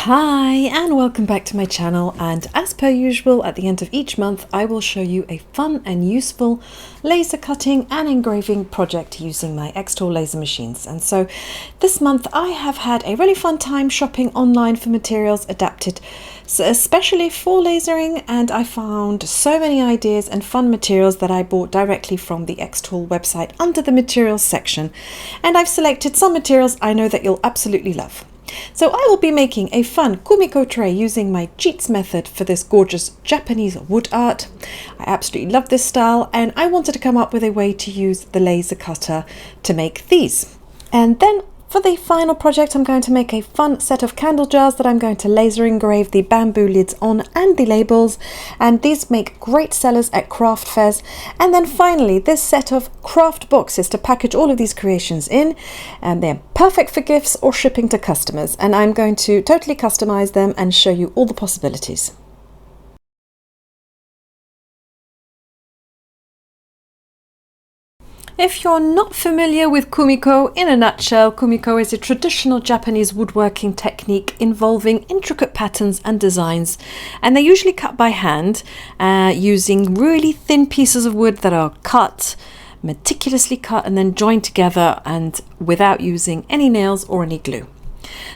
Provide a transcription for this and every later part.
Hi and welcome back to my channel, and as per usual at the end of each month I will show you a fun and useful laser cutting and engraving project using my xTool laser machines. And so this month I have had a really fun time shopping online for materials adapted especially for lasering, and I found so many ideas and fun materials that I bought directly from the xTool website under the materials section, and I've selected some materials I know that you'll absolutely love. So I will be making a fun Kumiko tray using my cheats method for this gorgeous Japanese wood art. I absolutely love this style, and I wanted to come up with a way to use the laser cutter to make these. And then for the final project, I'm going to make a fun set of candle jars that I'm going to laser engrave the bamboo lids on and the labels, and these make great sellers at craft fairs. And then finally this set of craft boxes to package all of these creations in, and they're perfect for gifts or shipping to customers, and I'm going to totally customize them and show you all the possibilities. If you're not familiar with Kumiko, in a nutshell, Kumiko is a traditional Japanese woodworking technique involving intricate patterns and designs, and they're usually cut by hand using really thin pieces of wood that are meticulously cut and then joined together, and without using any nails or any glue.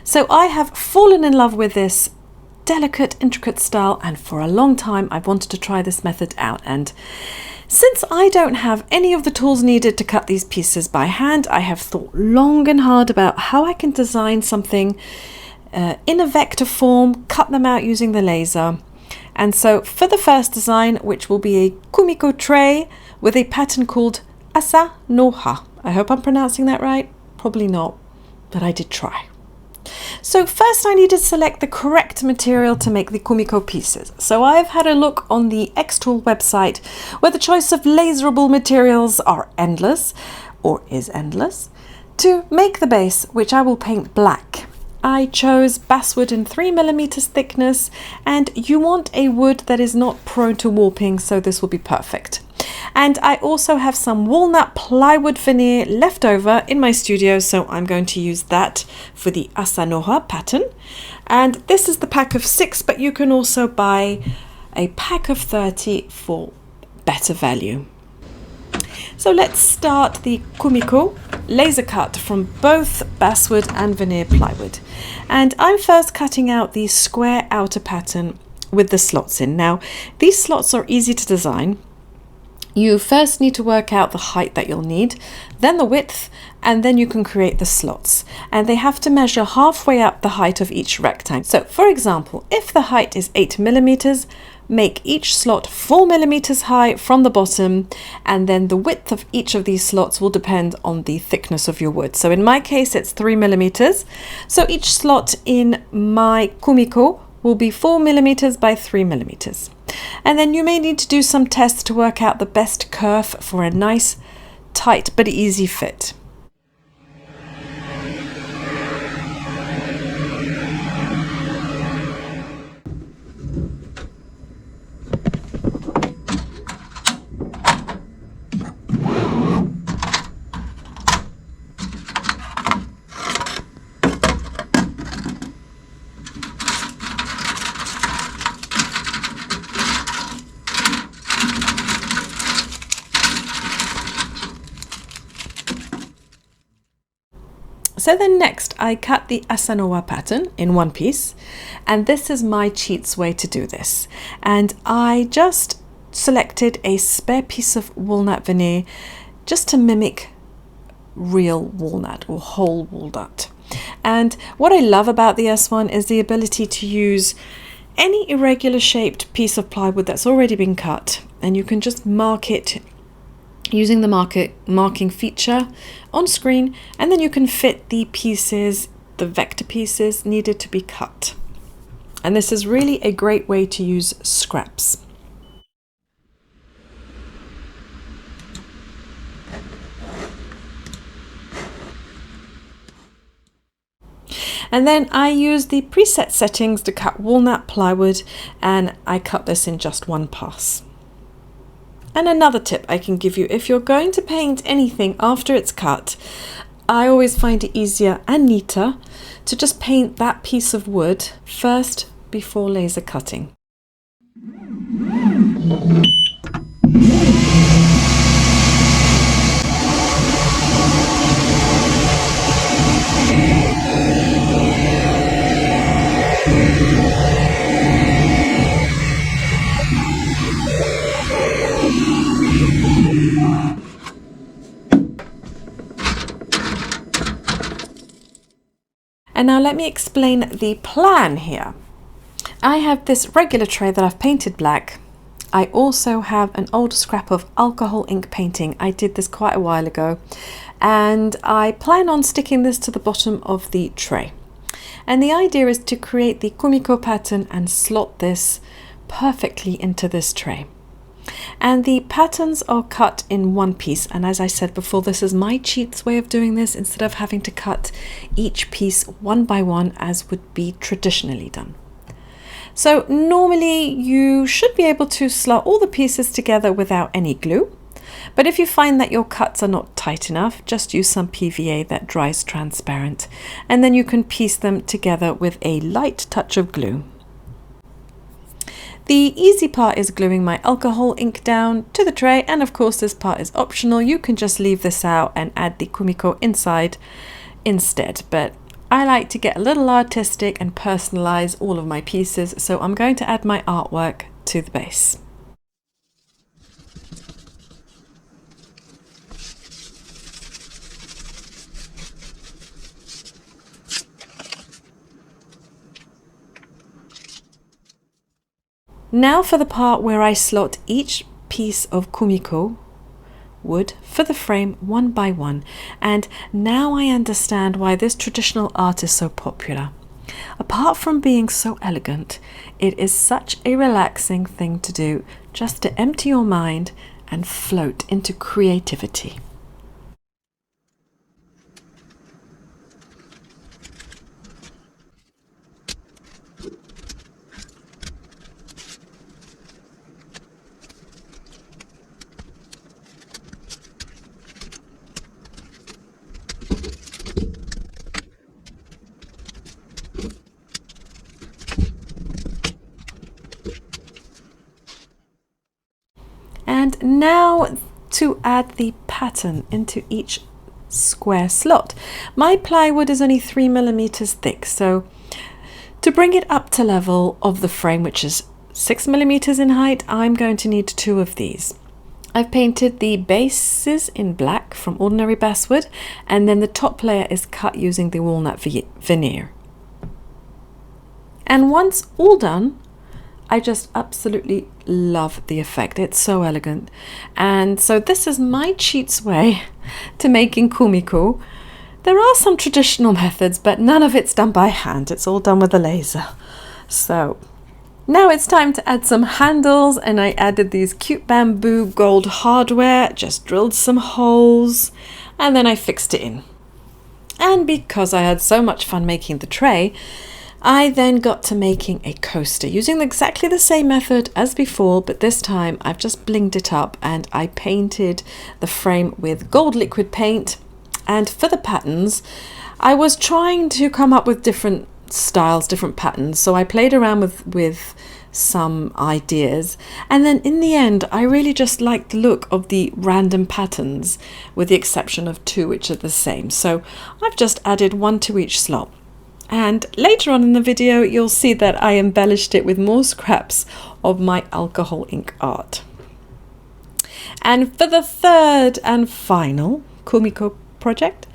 So I have fallen in love with this delicate, intricate style, and for a long time I've wanted to try this method out. And since I don't have any of the tools needed to cut these pieces by hand, I have thought long and hard about how I can design something in a vector form, cut them out using the laser. And so for the first design, which will be a Kumiko tray with a pattern called Asa no Ha. I hope I'm pronouncing that right. Probably not, but I did try. So first I need to select the correct material to make the Kumiko pieces. So I've had a look on the xTool website, where the choice of laserable materials are endless, or is endless. To make the base, which I will paint black, I chose basswood in 3mm thickness, and you want a wood that is not prone to warping, so this will be perfect. And I also have some walnut plywood veneer left over in my studio, so I'm going to use that for the Asanoha pattern. And this is the pack of 6, but you can also buy a pack of 30 for better value. So let's start the Kumiko laser cut from both basswood and veneer plywood. And I'm first cutting out the square outer pattern with the slots in. Now, these slots are easy to design. You first need to work out the height that you'll need, then the width, and then you can create the slots. And they have to measure halfway up the height of each rectangle. So for example, if the height is 8mm, make each slot 4mm high from the bottom, and then the width of each of these slots will depend on the thickness of your wood. So in my case it's 3mm. So each slot in my Kumiko will be 4mm by 3mm. And then you may need to do some tests to work out the best curve for a nice, tight but easy fit. So then next I cut the Asanoha pattern in one piece, and this is my cheats way to do this. And I just selected a spare piece of walnut veneer just to mimic real walnut or whole walnut. And what I love about the S1 is the ability to use any irregular shaped piece of plywood that's already been cut, and you can just mark it using the marking feature on screen, and then you can fit the pieces, the vector pieces needed to be cut. And this is really a great way to use scraps. And then I use the preset settings to cut walnut plywood, and I cut this in just one pass. And another tip I can give you, if you're going to paint anything after it's cut, I always find it easier and neater to just paint that piece of wood first before laser cutting. And now let me explain the plan here. I have this regular tray that I've painted black. I also have an old scrap of alcohol ink painting. I did this quite a while ago, and I plan on sticking this to the bottom of the tray. And the idea is to create the Kumiko pattern and slot this perfectly into this tray. And the patterns are cut in one piece, and as I said before, this is my cheats way of doing this instead of having to cut each piece one by one as would be traditionally done. So normally you should be able to slot all the pieces together without any glue, but if you find that your cuts are not tight enough, just use some PVA that dries transparent, and then you can piece them together with a light touch of glue. The easy part is gluing my alcohol ink down to the tray, and of course this part is optional. You can just leave this out and add the Kumiko inside instead, but I like to get a little artistic and personalize all of my pieces, so I'm going to add my artwork to the base. Now for the part where I slot each piece of Kumiko wood for the frame one by one, and now I understand why this traditional art is so popular. Apart from being so elegant, it is such a relaxing thing to do, just to empty your mind and float into creativity. And now to add the pattern into each square slot. My plywood is only 3mm thick, so to bring it up to level of the frame, which is 6mm in height, I'm going to need 2 of these. I've painted the bases in black from ordinary basswood, and then the top layer is cut using the walnut veneer. And once all done, I just absolutely love the effect. It's so elegant. And so this is my cheats way to making Kumiko. There are some traditional methods, but none of it's done by hand. It's all done with a laser. So now it's time to add some handles, and I added these cute bamboo gold hardware, just drilled some holes, and then I fixed it in. And because I had so much fun making the tray, I then got to making a coaster using exactly the same method as before, but this time I've just blinged it up and I painted the frame with gold liquid paint. And for the patterns, I was trying to come up with different styles, different patterns, so I played around with some ideas, and then in the end I really just liked the look of the random patterns, with the exception of 2 which are the same. So I've just added 1 to each slot. And later on in the video, you'll see that I embellished it with more scraps of my alcohol ink art. And for the third and final Kumiko project,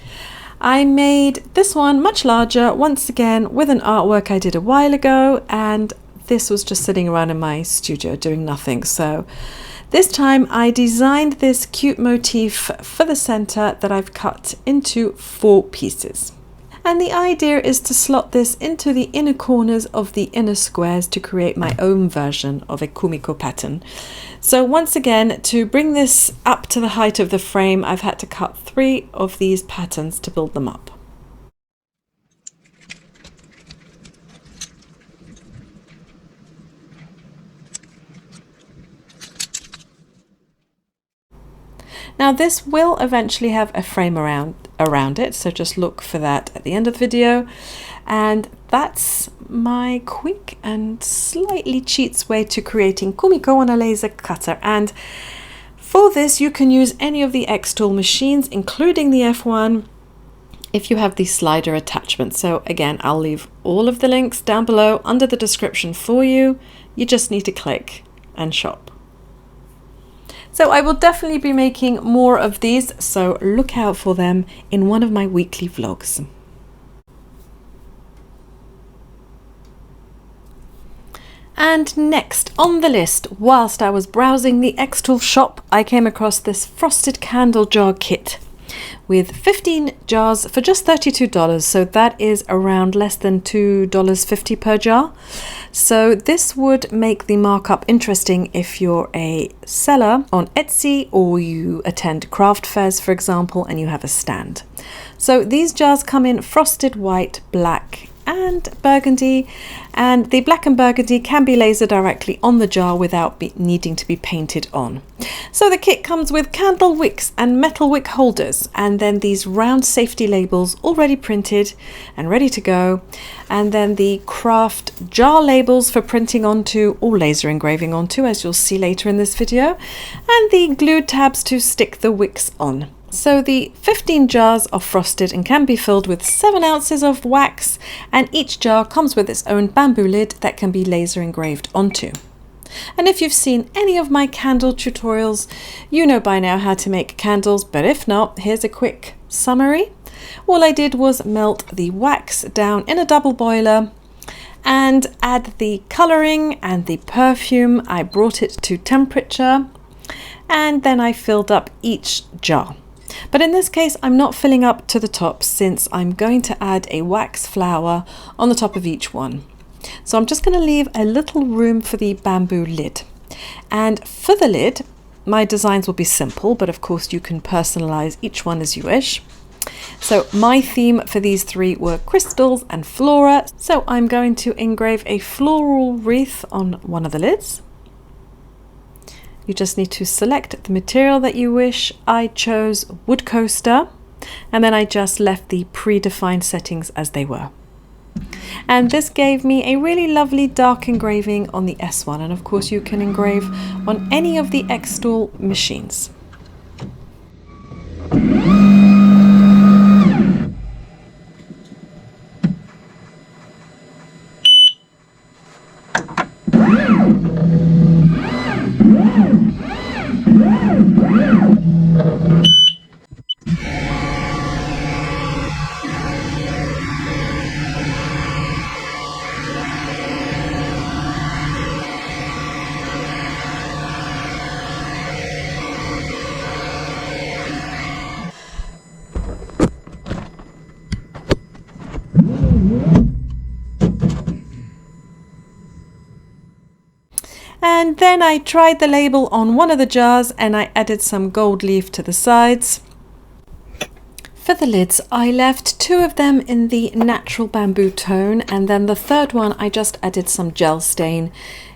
I made this one much larger, once again with an artwork I did a while ago, and this was just sitting around in my studio doing nothing. So this time I designed this cute motif for the center that I've cut into 4 pieces. And the idea is to slot this into the inner corners of the inner squares to create my own version of a Kumiko pattern. So once again, to bring this up to the height of the frame, I've had to cut 3 of these patterns to build them up. Now this will eventually have a frame around it, so just look for that at the end of the video. And that's my quick and slightly cheats way to creating Kumiko on a laser cutter. And for this you can use any of the xTool machines, including the F1, if you have the slider attachment. So again, I'll leave all of the links down below under the description for you. You just need to click and shop. So I will definitely be making more of these, so look out for them in one of my weekly vlogs. And next on the list, whilst I was browsing the xTool shop, I came across this frosted candle jar kit with 15 jars for just $32, so that is around less than $2.50 per jar. So this would make the markup interesting if you're a seller on Etsy or you attend craft fairs, for example, and you have a stand. So these jars come in frosted white, black and burgundy, and the black and burgundy can be lasered directly on the jar without needing to be painted on. So the kit comes with candle wicks and metal wick holders, and then these round safety labels already printed and ready to go, and then the kraft jar labels for printing onto or laser engraving onto, as you'll see later in this video, and the glue tabs to stick the wicks on. So the 15 jars are frosted and can be filled with 7 ounces of wax, and each jar comes with its own bamboo lid that can be laser engraved onto. And if you've seen any of my candle tutorials, you know by now how to make candles, but if not, here's a quick summary. All I did was melt the wax down in a double boiler and add the colouring and the perfume. I brought it to temperature and then I filled up each jar. But in this case, I'm not filling up to the top since I'm going to add a wax flower on the top of each one. So I'm just going to leave a little room for the bamboo lid. And for the lid, my designs will be simple, but of course you can personalize each one as you wish. So my theme for these 3 were crystals and flora. So I'm going to engrave a floral wreath on one of the lids. You just need to select the material that you wish. I chose wood coaster, and then I just left the predefined settings as they were. And this gave me a really lovely dark engraving on the S1, and of course you can engrave on any of the xTool machines. And then I tried the label on one of the jars and I added some gold leaf to the sides. For the lids, I left 2 of them in the natural bamboo tone, and then the third one I just added some gel stain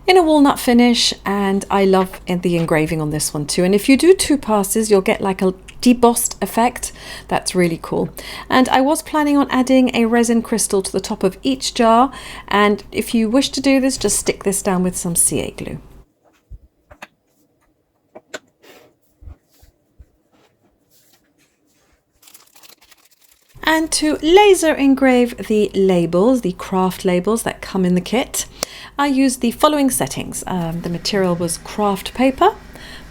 in a walnut finish, and I love the engraving on this one too. And if you do 2 passes, you'll get like a debossed effect. That's really cool. And I was planning on adding a resin crystal to the top of each jar, and if you wish to do this, just stick this down with some CA glue. And to laser engrave the labels, the craft labels that come in the kit, I used the following settings. The material was craft paper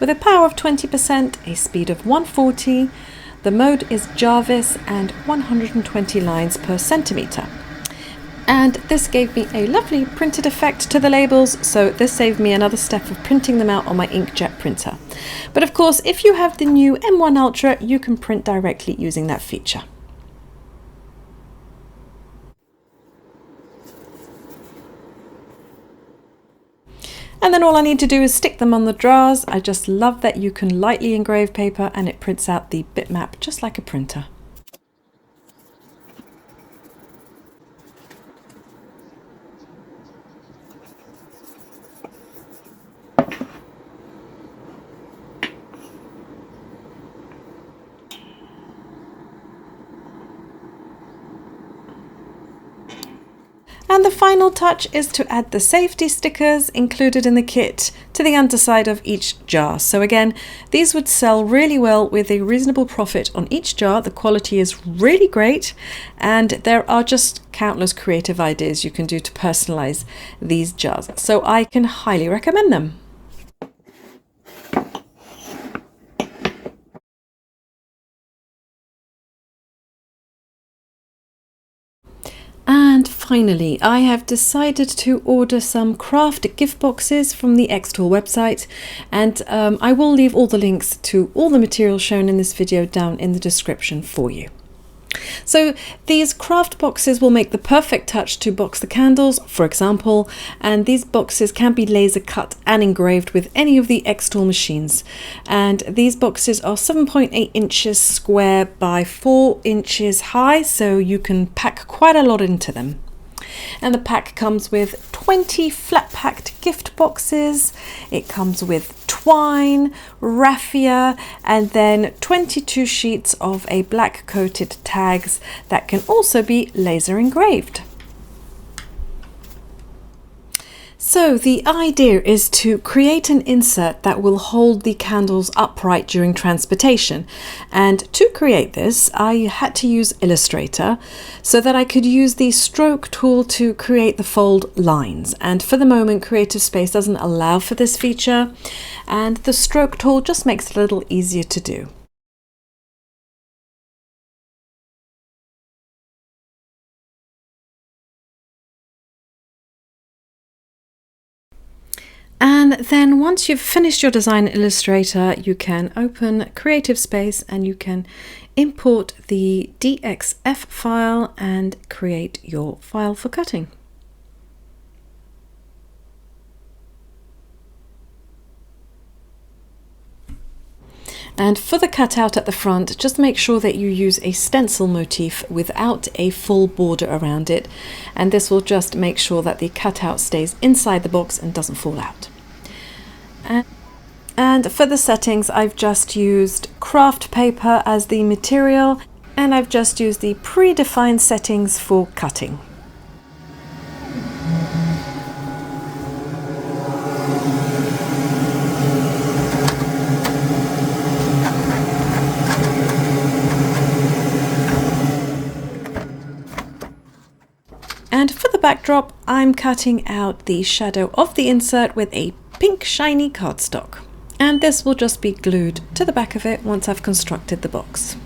with a power of 20%, a speed of 140. The mode is Jarvis and 120 lines per centimeter. And this gave me a lovely printed effect to the labels, so this saved me another step of printing them out on my inkjet printer. But of course, if you have the new M1 Ultra, you can print directly using that feature. And then all I need to do is stick them on the drawers. I just love that you can lightly engrave paper and it prints out the bitmap just like a printer. And the final touch is to add the safety stickers included in the kit to the underside of each jar. So again, these would sell really well with a reasonable profit on each jar. The quality is really great, and there are just countless creative ideas you can do to personalize these jars. So I can highly recommend them. And finally, I have decided to order some craft gift boxes from the xTool website, and I will leave all the links to all the materials shown in this video down in the description for you. So these craft boxes will make the perfect touch to box the candles, for example, and these boxes can be laser cut and engraved with any of the xTool machines. And these boxes are 7.8 inches square by 4 inches high, so you can pack quite a lot into them. And the pack comes with 20 flat packed gift boxes. It comes with twine, raffia, and then 22 sheets of a black coated tags that can also be laser engraved. So the idea is to create an insert that will hold the candles upright during transportation. And to create this, I had to use Illustrator so that I could use the stroke tool to create the fold lines. And for the moment, Creative Space doesn't allow for this feature, and the stroke tool just makes it a little easier to do. And then once you've finished your design in Illustrator, you can open Creative Space and you can import the DXF file and create your file for cutting. And for the cutout at the front, just make sure that you use a stencil motif without a full border around it. And this will just make sure that the cutout stays inside the box and doesn't fall out. And for the settings, I've just used kraft paper as the material, and I've just used the predefined settings for cutting. And for the backdrop, I'm cutting out the shadow of the insert with a pink shiny cardstock. And this will just be glued to the back of it once I've constructed the box.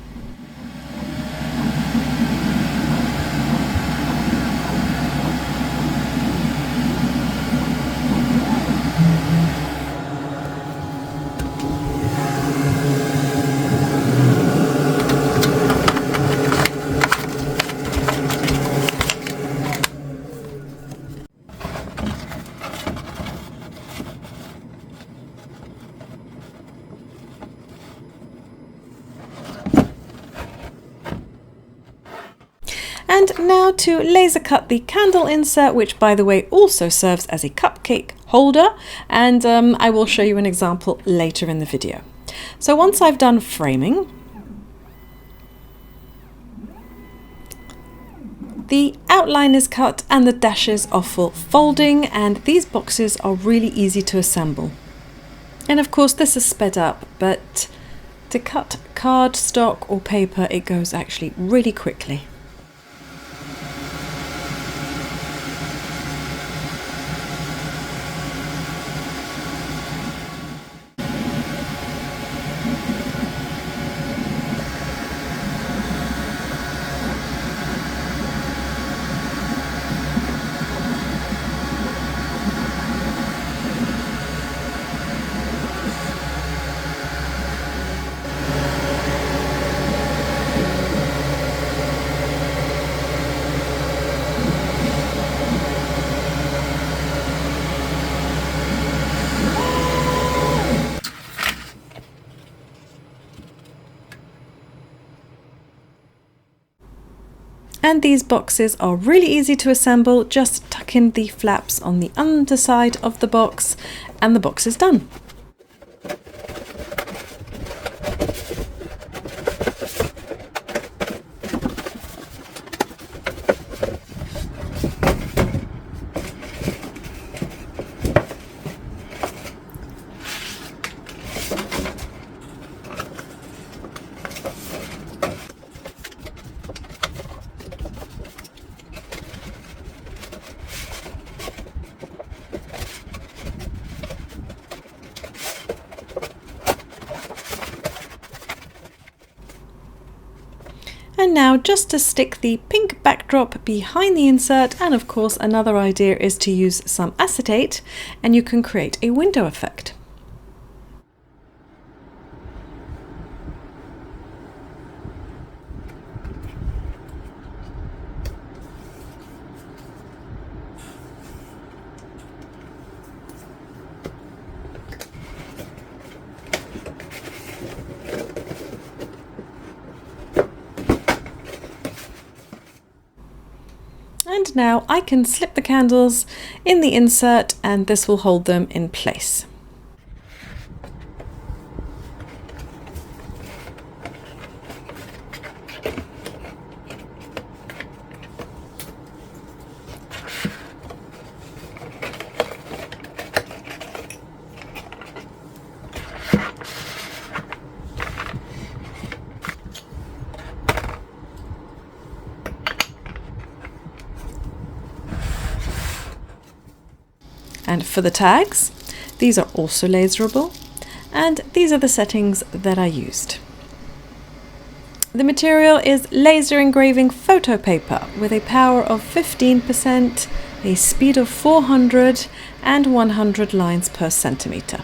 And now to laser cut the candle insert, which by the way also serves as a cupcake holder, and I will show you an example later in the video. So once I've done framing, the outline is cut and the dashes are for folding, and these boxes are really easy to assemble. And of course this is sped up, but to cut cardstock or paper it goes actually really quickly. And these boxes are really easy to assemble. Just tuck in the flaps on the underside of the box and the box is done. And now just to stick the pink backdrop behind the insert, and of course another idea is to use some acetate and you can create a window effect. And now I can slip the candles in the insert and this will hold them in place. And for the tags, these are also laserable, and these are the settings that I used. The material is laser engraving photo paper with a power of 15%, a speed of 400 and 100 lines per centimeter.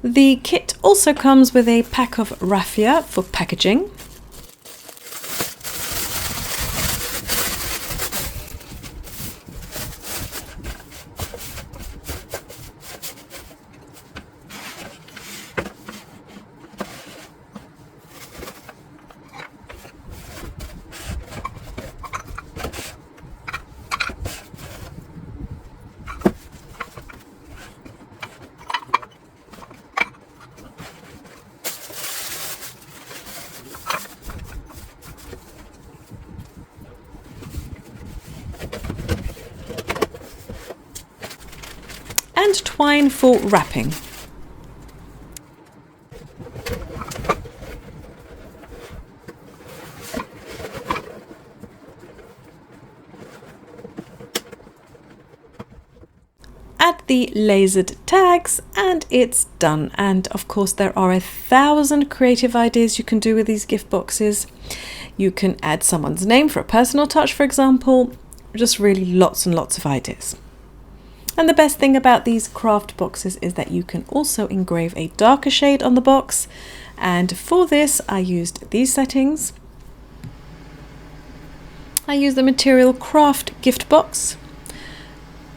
The kit also comes with a pack of raffia for packaging. And twine for wrapping. Add the lasered tags and it's done. And of course there are 1,000 creative ideas you can do with these gift boxes. You can add someone's name for a personal touch, for example. Just really lots and lots of ideas. And the best thing about these craft boxes is that you can also engrave a darker shade on the box. And for this, I used these settings. I used the material Kraft gift box.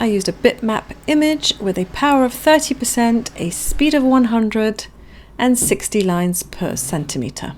I used a bitmap image with a power of 30%, a speed of 100 and 60 lines per centimeter.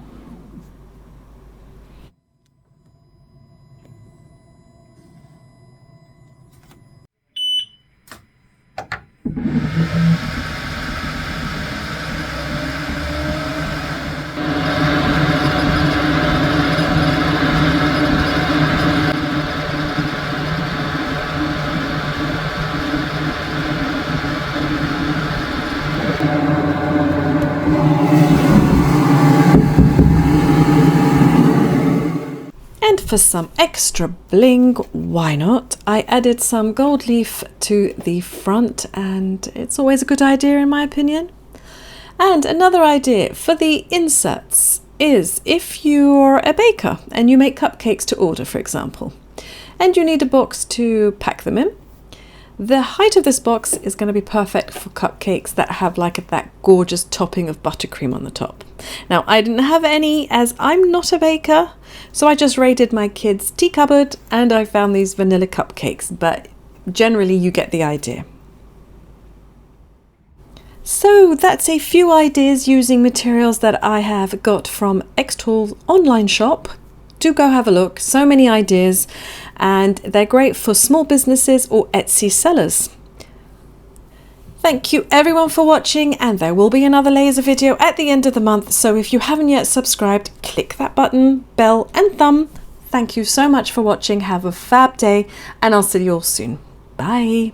And for some extra bling, why not? I added some gold leaf to the front and it's always a good idea in my opinion. And another idea for the inserts is if you're a baker and you make cupcakes to order, for example, and you need a box to pack them in. The height of this box is going to be perfect for cupcakes that have like that gorgeous topping of buttercream on the top. Now, I didn't have any as I'm not a baker, so I just raided my kids' tea cupboard and I found these vanilla cupcakes, but generally you get the idea. So that's a few ideas using materials that I have got from xTool online shop. Do go have a look, so many ideas, and they're great for small businesses or Etsy sellers. Thank you everyone for watching, and there will be another laser video at the end of the month, so if you haven't yet subscribed, click that button, bell and thumb. Thank you so much for watching, have a fab day, and I'll see you all soon. Bye!